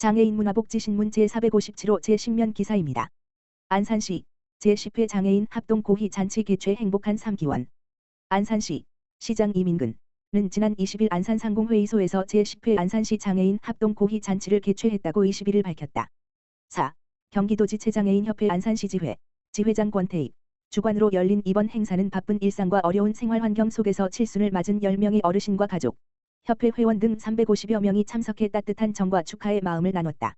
장애인 문화복지신문 제457호 제10면 기사입니다. 안산시 제10회 장애인 합동 고희 잔치 개최 행복한 3기원. 안산시 시장 이민근은 지난 20일 안산 상공회의소에서 제10회 안산시 장애인 합동 고희 잔치를 개최했다고 21일 밝혔다. 4. 경기도지체장애인협회 안산시지회 지회장 권태익 주관으로 열린 이번 행사는 바쁜 일상과 어려운 생활환경 속에서 칠순을 맞은 10명의 어르신과 가족, 협회 회원 등 350여 명이 참석해 따뜻한 정과 축하의 마음을 나눴다.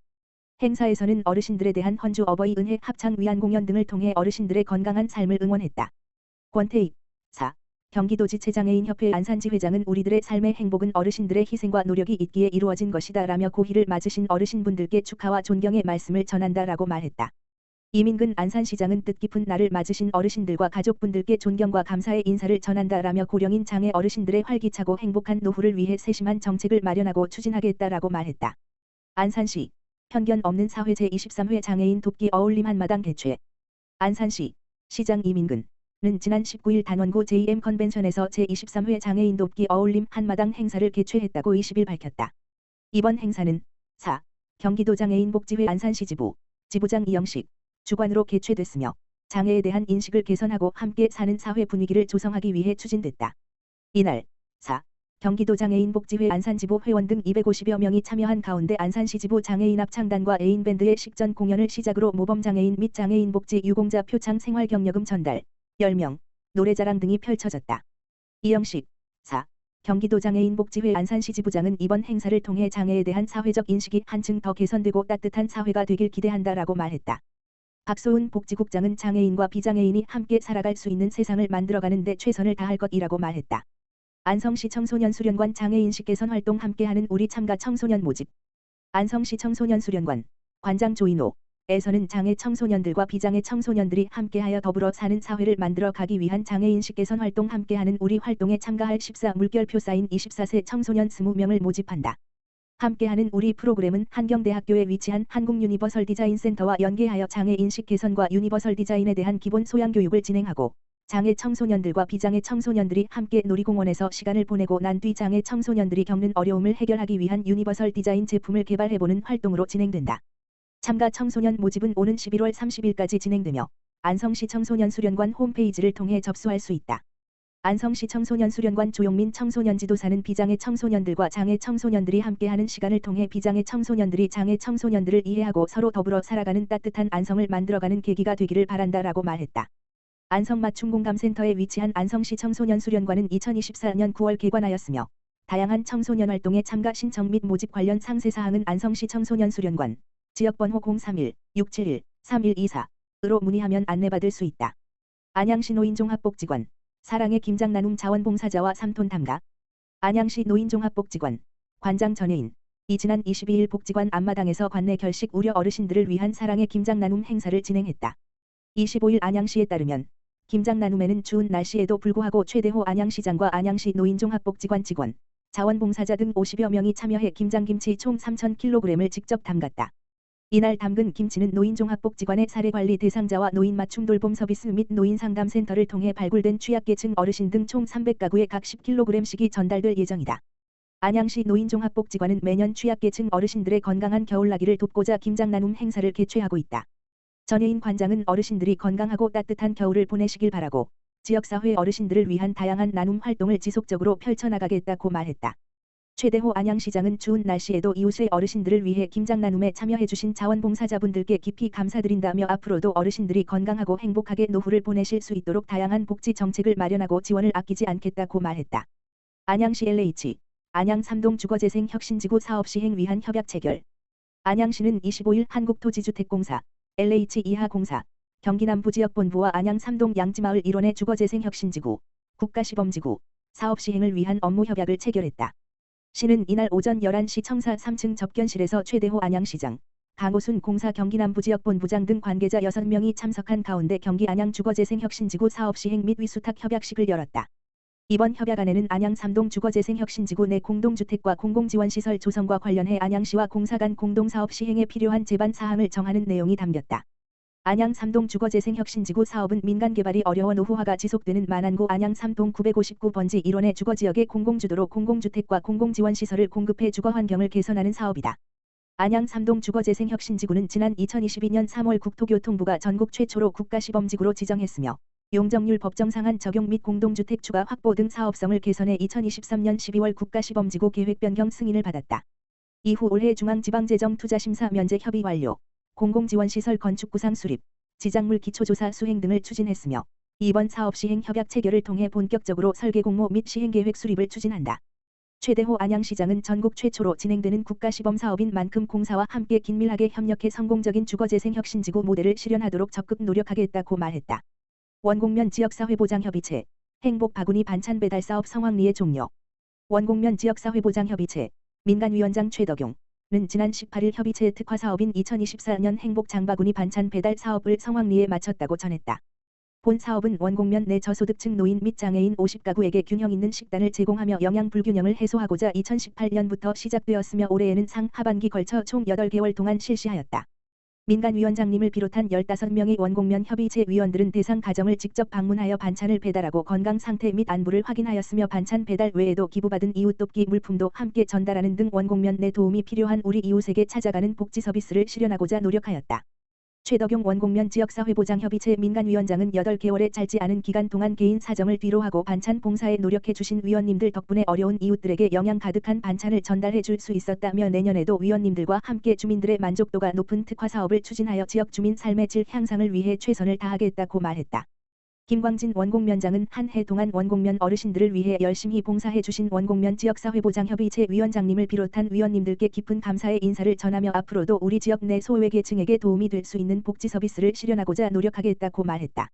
행사에서는 어르신들에 대한 헌주 어버이 은혜 합창 위안 공연 등을 통해 어르신들의 건강한 삶을 응원했다. 권태익 4. 경기도지체장애인협회 안산지회장은 우리들의 삶의 행복은 어르신들의 희생과 노력이 있기에 이루어진 것이다 라며 고희를 맞으신 어르신분들께 축하와 존경의 말씀을 전한다라고 말했다. 이민근 안산시장은 뜻깊은 날을 맞으신 어르신들과 가족분들께 존경과 감사의 인사를 전한다라며 고령인 장애 어르신들의 활기차고 행복한 노후를 위해 세심한 정책을 마련하고 추진하겠다라고 말했다. 안산시 편견 없는 사회 제23회 장애인 돕기 어울림 한마당 개최. 안산시 시장 이민근은 지난 19일 단원구 JM 컨벤션에서 제23회 장애인 돕기 어울림 한마당 행사를 개최했다고 20일 밝혔다. 이번 행사는 4. 경기도 장애인복지회 안산시 지부장 이영식 주관으로 개최됐으며 장애에 대한 인식을 개선하고 함께 사는 사회 분위기를 조성하기 위해 추진됐다. 이날 4. 경기도 장애인복지회 안산지부 회원 등 250여 명이 참여한 가운데 안산시 지부 장애인 합창단과 애인밴드의 식전 공연을 시작으로 모범장애인 및 장애인복지 유공자 표창 생활경력금 전달, 10명, 노래자랑 등이 펼쳐졌다. 이영식 4. 경기도 장애인복지회 안산시 지부장은 이번 행사를 통해 장애에 대한 사회적 인식이 한층 더 개선되고 따뜻한 사회가 되길 기대한다라고 말했다. 박소은 복지국장은 장애인과 비장애인이 함께 살아갈 수 있는 세상을 만들어가는 데 최선을 다할 것이라고 말했다. 안성시 청소년수련관 장애인식 개선 활동 함께하는 우리 참가 청소년 모집. 안성시 청소년수련관 관장 조인호에서는 장애 청소년들과 비장애 청소년들이 함께하여 더불어 사는 사회를 만들어 가기 위한 장애인식 개선 활동 함께하는 우리 활동에 참가할 14 물결표 쌓인 24세 청소년 20명을 모집한다. 함께하는 우리 프로그램은 한경대학교에 위치한 한국유니버설 디자인센터와 연계하여 장애인식 개선과 유니버설 디자인에 대한 기본 소양 교육을 진행하고 장애 청소년들과 비장애 청소년들이 함께 놀이공원에서 시간을 보내고 난 뒤 장애 청소년들이 겪는 어려움을 해결하기 위한 유니버설 디자인 제품을 개발해보는 활동으로 진행된다. 참가 청소년 모집은 오는 11월 30일까지 진행되며 안성시 청소년수련관 홈페이지를 통해 접수할 수 있다. 안성시 청소년수련관 조용민 청소년지도사는 비장애 청소년들과 장애 청소년들이 함께하는 시간을 통해 비장애 청소년들이 장애 청소년들을 이해하고 서로 더불어 살아가는 따뜻한 안성을 만들어가는 계기가 되기를 바란다라고 말했다. 안성맞춤공감센터에 위치한 안성시 청소년수련관은 2024년 9월 개관하였으며 다양한 청소년 활동에 참가 신청 및 모집 관련 상세사항은 안성시 청소년수련관 지역번호 031-671-3124으로 문의하면 안내받을 수 있다. 안양시 노인종합복지관 사랑의 김장나눔 자원봉사자와 3톤 담가. 안양시 노인종합복지관 관장 전혜인 지난 22일 복지관 앞마당에서 관내 결식 우려 어르신들을 위한 사랑의 김장나눔 행사를 진행했다. 25일 안양시에 따르면 김장나눔에는 추운 날씨에도 불구하고 최대호 안양시장과 안양시 노인종합복지관 직원, 자원봉사자 등 50여 명이 참여해 김장김치 총 3,000kg을 직접 담갔다. 이날 담근 김치는 노인종합복지관의 사례관리 대상자와 노인맞춤 돌봄 서비스 및 노인상담센터를 통해 발굴된 취약계층 어르신 등 총 300가구에 각 10kg씩이 전달될 예정이다. 안양시 노인종합복지관은 매년 취약계층 어르신들의 건강한 겨울나기를 돕고자 김장나눔 행사를 개최하고 있다. 전혜인 관장은 어르신들이 건강하고 따뜻한 겨울을 보내시길 바라고 지역사회 어르신들을 위한 다양한 나눔 활동을 지속적으로 펼쳐나가겠다고 말했다. 최대호 안양시장은 추운 날씨에도 이웃의 어르신들을 위해 김장나눔에 참여해주신 자원봉사자분들께 깊이 감사드린다며 앞으로도 어르신들이 건강하고 행복하게 노후를 보내실 수 있도록 다양한 복지 정책을 마련하고 지원을 아끼지 않겠다고 말했다. 안양시 LH 안양 3동 주거재생 혁신지구 사업 시행 위한 협약 체결. 안양시는 25일 한국토지주택공사 LH 이하공사 경기남부지역본부와 안양 3동 양지마을 일원의 주거재생 혁신지구 국가시범지구 사업 시행을 위한 업무 협약을 체결했다. 시는 이날 오전 11시 청사 3층 접견실에서 최대호 안양시장, 강호순 공사 경기남부지역본부장 등 관계자 6명이 참석한 가운데 경기 안양 주거재생혁신지구 사업시행 및 위수탁 협약식을 열었다. 이번 협약안에는 안양 3동 주거재생혁신지구 내 공동주택과 공공지원시설 조성과 관련해 안양시와 공사 간 공동사업 시행에 필요한 제반 사항을 정하는 내용이 담겼다. 안양 3동 주거재생혁신지구 사업은 민간개발이 어려워 노후화가 지속되는 만안구 안양 3동 959번지 1원의 주거지역의 공공주도로 공공주택과 공공지원시설을 공급해 주거환경을 개선하는 사업이다. 안양 삼동 주거재생혁신지구는 지난 2022년 3월 국토교통부가 전국 최초로 국가시범지구로 지정했으며 용적률 법정상한 적용 및 공동주택 추가 확보 등 사업성을 개선해 2023년 12월 국가시범지구 계획 변경 승인을 받았다. 이후 올해 중앙지방재정투자심사 면제 협의 완료, 공공지원시설 건축 구상 수립, 지작물 기초조사 수행 등을 추진했으며 이번 사업 시행 협약 체결을 통해 본격적으로 설계 공모 및 시행계획 수립을 추진한다. 최대호 안양시장은 전국 최초로 진행되는 국가시범 사업인 만큼 공사와 함께 긴밀하게 협력해 성공적인 주거재생혁신지구 모델을 실현하도록 적극 노력하겠다고 말했다. 원곡면 지역사회보장협의체, 행복바구니 반찬 배달 사업 성황리에 종료. 원곡면 지역사회보장협의체, 민간위원장 최덕용은 지난 18일 협의체 특화사업인 2024년 행복장바구니 반찬 배달 사업을 성황리에 마쳤다고 전했다. 본 사업은 원곡면 내 저소득층 노인 및 장애인 50가구에게 균형 있는 식단을 제공하며 영양 불균형을 해소하고자 2018년부터 시작되었으며 올해에는 상하반기 걸쳐 총 8개월 동안 실시하였다. 민간위원장님을 비롯한 15명의 원곡면 협의체 위원들은 대상 가정을 직접 방문하여 반찬을 배달하고 건강 상태 및 안부를 확인하였으며 반찬 배달 외에도 기부받은 이웃 돕기 물품도 함께 전달하는 등 원곡면 내 도움이 필요한 우리 이웃에게 찾아가는 복지 서비스를 실현하고자 노력하였다. 최덕용 원곡면 지역사회보장협의체 민간위원장은 8개월의 짧지 않은 기간 동안 개인 사정을 뒤로하고 반찬 봉사에 노력해 주신 위원님들 덕분에 어려운 이웃들에게 영양 가득한 반찬을 전달해 줄 수 있었다며 내년에도 위원님들과 함께 주민들의 만족도가 높은 특화사업을 추진하여 지역 주민 삶의 질 향상을 위해 최선을 다하겠다고 말했다. 김광진 원곡면장은 한 해 동안 원곡면 어르신들을 위해 열심히 봉사해 주신 원곡면 지역사회보장협의체 위원장님을 비롯한 위원님들께 깊은 감사의 인사를 전하며 앞으로도 우리 지역 내 소외계층에게 도움이 될 수 있는 복지 서비스를 실현하고자 노력하겠다고 말했다.